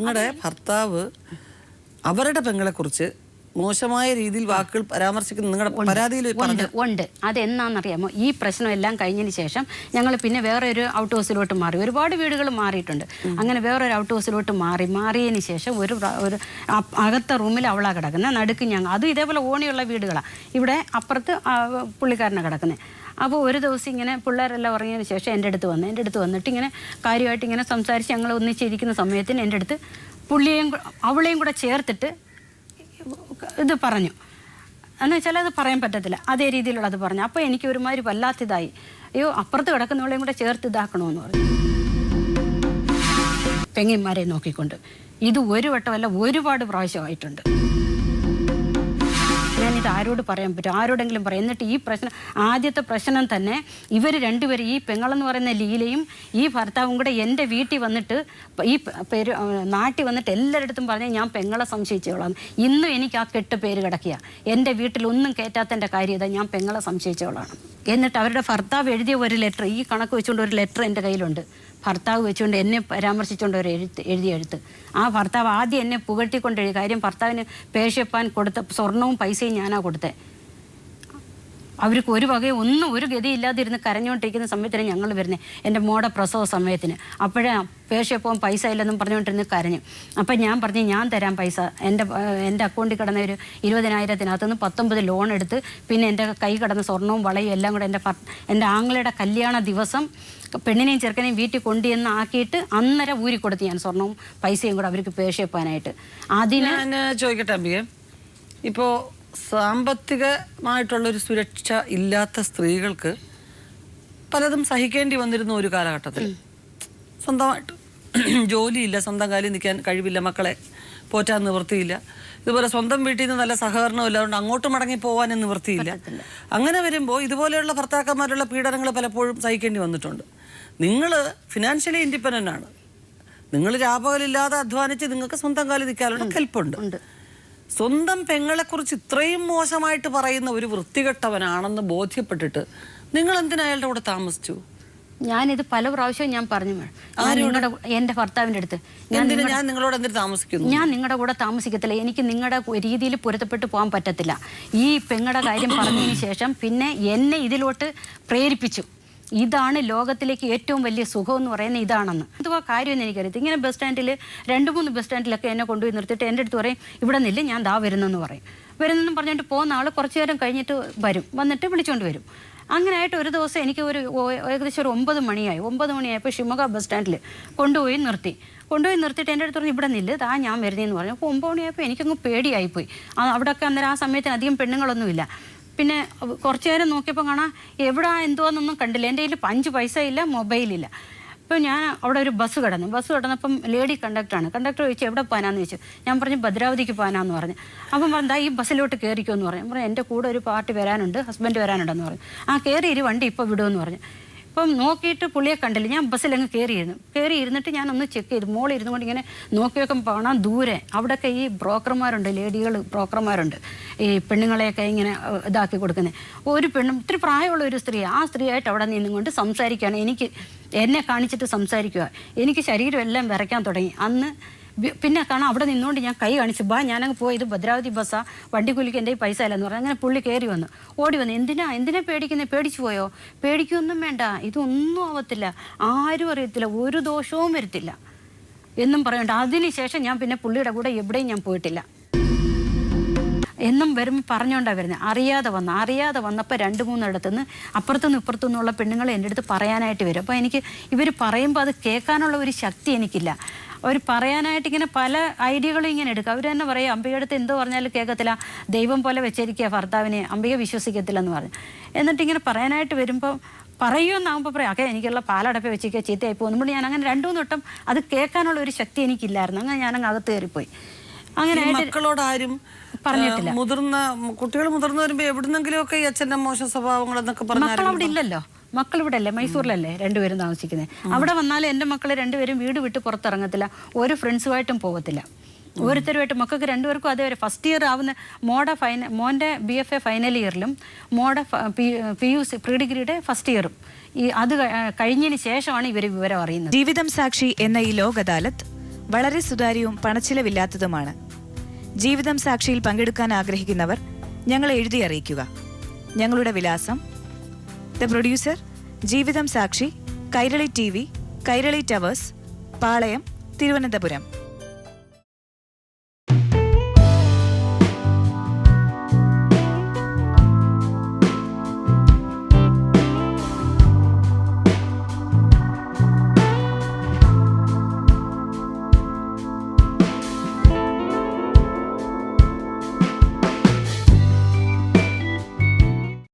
നിങ്ങളുടെ ഭർത്താവ് അവരുടെ പെങ്ങളെക്കുറിച്ച് മോശമായ രീതിയിൽ വാക്കുകൾ പരാമർശിക്കുന്ന നിങ്ങളുടെ പരാതിയിൽ ഉണ്ട്. അതെന്നാണെന്നറിയാമോ, ഈ പ്രശ്നം എല്ലാം കഴിഞ്ഞതിന് ശേഷം ഞങ്ങൾ പിന്നെ വേറെ ഒരു ഔട്ട് ഹൗസിലോട്ട് മാറി. ഒരുപാട് വീടുകൾ മാറിയിട്ടുണ്ട്. അങ്ങനെ വേറൊരു ഔട്ട് ഹൗസിലോട്ട് മാറിയതിന് ശേഷം ഒരു അകത്ത റൂമിൽ അവളാണ് കിടക്കുന്നത്, നടുക്ക് ഞങ്ങൾ. അതും ഇതേപോലെ ഓണിയുള്ള വീടുകളാണ്. ഇവിടെ അപ്പുറത്ത് പുള്ളിക്കാരനാണ് കിടക്കുന്നത്. അപ്പോൾ ഒരു ദിവസം ഇങ്ങനെ പിള്ളേരെല്ലാം ഉറങ്ങിയതിന് ശേഷം എൻ്റെ അടുത്ത് വന്നിട്ട് ഇങ്ങനെ കാര്യമായിട്ട് ഇങ്ങനെ സംസാരിച്ച് ഞങ്ങൾ ഒന്നിച്ചിരിക്കുന്ന സമയത്തിന് എൻ്റെ അടുത്ത് അവളെയും കൂടെ ചേർത്തിട്ട് ഇത് പറഞ്ഞു. എന്ന് വെച്ചാൽ അത് പറയാൻ പറ്റത്തില്ല, അതേ രീതിയിലുള്ളത് പറഞ്ഞു. അപ്പോൾ എനിക്ക് ഒരുമാതിരി വല്ലാത്തതായി. അയ്യോ, അപ്പുറത്ത് കിടക്കുന്നവളെയും കൂടെ ചേർത്ത് ഇതാക്കണമെന്ന് പറഞ്ഞു. പെങ്ങന്മാരെ നോക്കിക്കൊണ്ട് ഇത് ഒരു വട്ടമല്ല, ഒരുപാട് പ്രാവശ്യമായിട്ടുണ്ട്. ഞാനിത് ആരോട് പറയാൻ പറ്റും? ആരോടെങ്കിലും പറയാം. എന്നിട്ട് ഈ പ്രശ്നം, ആദ്യത്തെ പ്രശ്നം തന്നെ ഇവർ രണ്ടുപേരും, ഈ പെങ്ങളെന്ന് പറയുന്ന ലീലയും ഈ ഭർത്താവും കൂടെ എൻ്റെ വീട്ടിൽ വന്നിട്ട്, ഈ നാട്ടിൽ വന്നിട്ട് എല്ലാവരുടെ പറഞ്ഞ് ഞാൻ പെങ്ങളെ സംശയിച്ചോളാം. ഇന്നും എനിക്ക് ആ കെട്ട് പേര് കിടക്കുക. എൻ്റെ വീട്ടിലൊന്നും കയറ്റാത്തതിൻ്റെ കാര്യം ഇതാ, ഞാൻ പെങ്ങളെ സംശയിച്ചോളാണ്. എന്നിട്ട് അവരുടെ ഭർത്താവ് എഴുതിയ ഒരു ലെറ്റർ, ഈ കണക്ക് വെച്ചുകൊണ്ട് ഒരു ലെറ്റർ എൻ്റെ കയ്യിലുണ്ട്. ഭർത്താവ് വെച്ചുകൊണ്ട് എന്നെ പരാമർശിച്ചുകൊണ്ട് ഒരു എഴുതിയ എഴുത്ത്. ആ ഭർത്താവ് ആദ്യം എന്നെ പുകഴ്ത്തിക്കൊണ്ട് എഴുതി. കാര്യം ഭർത്താവിന് പേശപ്പാൻ കൊടുത്ത സ്വർണവും പൈസയും ഞാനാണ് കൊടുത്തത്. അവർക്ക് ഒരു വകയും ഒരു ഗതിയില്ലാതിരുന്ന് കരഞ്ഞുകൊണ്ടിരിക്കുന്ന സമയത്തിന് ഞങ്ങൾ വരുന്നത്, എൻ്റെ മോടെ പ്രസവ സമയത്തിന്. അപ്പോഴേ പേശപ്പം പൈസ ഇല്ലെന്നും പറഞ്ഞുകൊണ്ടിരുന്ന് കരഞ്ഞു. അപ്പം ഞാൻ പറഞ്ഞു, ഞാൻ തരാം പൈസ. എൻ്റെ അക്കൗണ്ടിൽ കിടന്ന ഒരു 20,000-ത്തിനകത്തുനിന്ന് 19 ലോൺ എടുത്ത്, പിന്നെ എൻ്റെ കൈ കിടന്ന സ്വർണവും വളയും എല്ലാം കൂടെ എൻ്റെ ആങ്ങളുടെ കല്യാണ ദിവസം പെണ്ണിനെയും ചെറുക്കനെയും വീട്ടിൽ കൊണ്ടുവന്ന് ആക്കിയിട്ട് അന്നേരം ഊരി കൊടുത്ത് ഞാൻ സ്വർണവും പൈസയും കൂടെ അവർക്ക് പേശപ്പാനായിട്ട്. അതിന് ചോദിക്കട്ടെ അമ്പിയെ, ഇപ്പോൾ സാമ്പത്തികമായിട്ടുള്ളൊരു സുരക്ഷ ഇല്ലാത്ത സ്ത്രീകൾക്ക് പലതും സഹിക്കേണ്ടി വന്നിരുന്ന ഒരു കാലഘട്ടത്തിൽ സ്വന്തമായിട്ട് ജോലിയില്ല, സ്വന്തം കാലിൽ നിൽക്കാൻ കഴിവില്ല, മക്കളെ പോറ്റാൻ നിവൃത്തിയില്ല, ഇതുപോലെ സ്വന്തം വീട്ടിൽ നിന്ന് നല്ല സഹകരണമില്ല, അതുകൊണ്ട് അങ്ങോട്ട് മടങ്ങി പോകാനും നിവൃത്തിയില്ല. അങ്ങനെ വരുമ്പോൾ ഇതുപോലെയുള്ള ഭർത്താക്കന്മാരുള്ള പീഡനങ്ങൾ പലപ്പോഴും സഹിക്കേണ്ടി വന്നിട്ടുണ്ട്. നിങ്ങൾ ഫിനാൻഷ്യലി ഇൻഡിപെൻഡൻ്റ് ആണ്. നിങ്ങൾ രാപകലില്ലാതെ അധ്വാനിച്ച് നിങ്ങൾക്ക് സ്വന്തം കാലിൽ നിൽക്കാനുള്ള കെൽപ്പുണ്ട്. സ്വന്തം പെങ്ങളെക്കുറിച്ച് ഇത്രയും മോശമായിട്ട് പറയുന്ന ഒരു വൃത്തികെട്ടവനാണെന്ന് ബോധ്യപ്പെട്ടിട്ട് നിങ്ങൾ എന്തിനാ അയാളുടെ കൂടെ താമസിച്ചു? ഞാനിത് പല പ്രാവശ്യവും ഞാൻ പറഞ്ഞു, എൻ്റെ ഭർത്താവിൻ്റെ അടുത്ത്, ഞാൻ നിങ്ങളോട് എന്തിനു താമസിക്കുന്നു? ഞാൻ നിങ്ങളുടെ കൂടെ താമസിക്കത്തില്ല, എനിക്ക് നിങ്ങളുടെ രീതിയിൽ പൊരുത്തപ്പെട്ട് പോകാൻ പറ്റത്തില്ല. ഈ പെങ്ങളുടെ കാര്യം പറഞ്ഞതിന് ശേഷം പിന്നെ എന്നെ ഇതിലോട്ട് പ്രേരിപ്പിച്ചു. ഇതാണ് ലോകത്തിലേക്ക് ഏറ്റവും വലിയ സുഖം എന്ന് പറയുന്നത്, ഇതാണെന്ന്. എന്തുവാ കാര്യമെന്ന് എനിക്കറിയാം. ഇങ്ങനെ ബസ് സ്റ്റാൻഡിൽ 2-3 ബസ് സ്റ്റാൻഡിലൊക്കെ എന്നെ കൊണ്ടുപോയി നിർത്തിയിട്ട് എൻ്റെ അടുത്ത് പറയും, ഇവിടെ നില്ല, ഞാൻ ദാ വരുന്നെന്ന് പറയും. വരുന്നെന്നും പറഞ്ഞിട്ട് പോകുന്ന ആൾ കുറച്ച് നേരം കഴിഞ്ഞിട്ട് വന്നിട്ട് വിളിച്ചുകൊണ്ട് വരും. അങ്ങനെ ആയിട്ട് ഒരു ദിവസം എനിക്ക് ഏകദേശം ഒരു 9 മണിയായി. 9 മണിയായപ്പോൾ ഷിമോഗ ബസ് സ്റ്റാൻഡിൽ കൊണ്ടുപോയി നിർത്തിയിട്ട് എൻ്റെ അടുത്ത് പറഞ്ഞു, ഇവിടെ നില്ല, ദാ ഞാൻ വരുന്നതെന്ന് പറഞ്ഞു. അപ്പോൾ 9 മണിയായപ്പോൾ എനിക്കങ്ങ് പേടിയായിപ്പോയി. അവിടെയൊക്കെ അന്നേരം ആ സമയത്തിന് അധികം പെണ്ണുങ്ങളൊന്നുമില്ല. പിന്നെ കുറച്ച് നേരം നോക്കിയപ്പോൾ കാണാം എന്തുവാന്നൊന്നും കണ്ടില്ല. എൻ്റെ കയ്യിൽ 5 പൈസ ഇല്ല, മൊബൈലില്ല. അപ്പോൾ ഞാൻ അവിടെ ഒരു ബസ് കിടന്നപ്പം ലേഡി കണ്ടക്ടർ ചോദിച്ചു, എവിടെ പോകാനാന്ന് ചോദിച്ചു. ഞാൻ പറഞ്ഞു, ഭദ്രാവതിക്ക് പോകാനാന്ന് പറഞ്ഞു. അപ്പം പറഞ്ഞാൽ ഈ ബസ്സിലോട്ട് കയറിക്കോ എന്ന് പറഞ്ഞു. എൻ്റെ കൂടെ ഒരു പാർട്ടി വരാനുണ്ട്, ഹസ്ബൻഡ് വരാനുണ്ടെന്ന് പറഞ്ഞു. കയറി വണ്ടി ഇപ്പോൾ വിടുമെന്ന് പറഞ്ഞു. അപ്പം നോക്കിയിട്ട് പുള്ളിയെ കണ്ടില്ല. ഞാൻ ബസ്സിലങ്ങ് കയറിയിരുന്നിട്ട് ഞാനൊന്ന് ചെക്ക് ചെയ്തു. മോളിരുന്നു കൊണ്ട് ഇങ്ങനെ നോക്കി വെക്കുമ്പോൾ കാണാൻ ദൂരെ അവിടെയൊക്കെ ഈ ബ്രോക്കർമാരുണ്ട്, ബ്രോക്കർമാരുണ്ട്, ഈ പെണ്ണുങ്ങളെയൊക്കെ ഇങ്ങനെ ഇതാക്കി കൊടുക്കുന്നത്. ഒരു പെണ്ണും ഇത്തിരി പ്രായമുള്ള ഒരു സ്ത്രീ, ആ സ്ത്രീയായിട്ട് അവിടെ നിന്നുകൊണ്ട് സംസാരിക്കുകയാണ്. എന്നെ കാണിച്ചിട്ട് സംസാരിക്കുക. എനിക്ക് ശരീരം എല്ലാം വിറയ്ക്കാൻ തുടങ്ങി. അന്ന് പിന്നെ കാണാം അവിടെ നിന്നുകൊണ്ട് ഞാൻ കൈ കാണിച്ചു, ഞാനങ്ങ് പോയത് ഭദ്രാവതി ബസ്സാ, വണ്ടിക്കൂലിക്ക് എൻ്റെ പൈസ ഇല്ലെന്ന് പറഞ്ഞു. അങ്ങനെ പുള്ളി കയറി വന്നു, ഓടി വന്നു. എന്തിനാ പേടിക്കുന്നത്? പേടിച്ചു പോയോ? പേടിക്കൊന്നും വേണ്ട, ഇതൊന്നും ആവത്തില്ല, ആരും അറിയത്തില്ല, ഒരു ദോഷവും വരത്തില്ല എന്നും പറയണ്ട. അതിനുശേഷം ഞാൻ പിന്നെ പുള്ളിയുടെ കൂടെ എവിടെയും ഞാൻ പോയിട്ടില്ല. എന്നും വരുമ്പോൾ പറഞ്ഞുകൊണ്ടാണ് വരുന്നത്. അറിയാതെ വന്നപ്പോൾ 2-3 ഇടത്തുനിന്ന് അപ്പുറത്തുനിന്ന് ഇപ്പുറത്തുനിന്നുള്ള പെണ്ണുങ്ങൾ എൻ്റെ അടുത്ത് പറയാനായിട്ട് വരും. അപ്പോൾ എനിക്ക് ഇവർ പറയുമ്പോൾ അത് കേൾക്കാനുള്ള ഒരു ശക്തി എനിക്കില്ല. അവർ പറയാനായിട്ട് ഇങ്ങനെ പല ഐഡിയകളും ഇങ്ങനെ എടുക്കുക. അവർ തന്നെ പറയും, അംബികയുടെ അടുത്ത് എന്തോ പറഞ്ഞാലും കേൾക്കത്തില്ല, ദൈവം പോലെ വെച്ചിരിക്കുക ഭർത്താവിനെ, അംബിക വിശ്വസിക്കത്തില്ലെന്ന് പറഞ്ഞു. എന്നിട്ട് ഇങ്ങനെ പറയാനായിട്ട് വരുമ്പോൾ പറയുമെന്നാകുമ്പോൾ പറയാം, എനിക്കുള്ള പാലടപ്പ വെച്ചിരിക്കുക, ചീത്തയായി പോകുമ്പോൾ ഞാൻ അങ്ങനെ 2-3 വട്ടം അത് കേൾക്കാനുള്ള ഒരു ശക്തി എനിക്കില്ലായിരുന്നു. അങ്ങനെ ഞാനങ്ങ് അകത്ത് കയറിപ്പോയി. അങ്ങനെ മക്കളോടാരും പറഞ്ഞിട്ടില്ല. കുട്ടികൾ മുതിർന്നു വരുമ്പോൾ എവിടുന്നെങ്കിലും ഒക്കെ ഈ അച്ഛൻ്റെ മോശം സ്വഭാവങ്ങൾ എന്നൊക്കെ പറഞ്ഞു. മക്കൾ അവിടെ ഇല്ലല്ലോ, മക്കൾ ഇവിടെ അല്ലേ, മൈസൂരിലല്ലേ രണ്ടുപേരും താമസിക്കുന്നത്. അവിടെ വന്നാലും എൻ്റെ മക്കൾ രണ്ടുപേരും വീട് വിട്ട് പുറത്തിറങ്ങത്തില്ല, ഒരു ഫ്രണ്ട്സുമായിട്ടും പോകത്തില്ല. ഓരോരുത്തരുമായിട്ട് മക്കൾക്ക് രണ്ടുപേർക്കും അതേവരെ ഫസ്റ്റ് ഇയർ ആവുന്ന മോൻ്റെ BFA ഫൈനൽ ഇയറിലും മോടെ PUC പ്രീ ഡിഗ്രിയുടെ ഫസ്റ്റ് ഇയറും അത് കഴിഞ്ഞതിന് ശേഷമാണ് ഇവർ വിവരം അറിയുന്നത്. ജീവിതം സാക്ഷി എന്ന ഈ ലോക് അദാലത്ത് വളരെ സുതാര്യവും പണച്ചിലവില്ലാത്തതുമാണ്. ജീവിതം സാക്ഷിയിൽ പങ്കെടുക്കാൻ ആഗ്രഹിക്കുന്നവർ ഞങ്ങളെ എഴുതി അറിയിക്കുക. ഞങ്ങളുടെ വിലാസം: ദ പ്രൊഡ്യൂസർ, ജീവിതം സാക്ഷി, കൈരളി TV, കൈരളി ടവേഴ്സ്, പാളയം, തിരുവനന്തപുരം.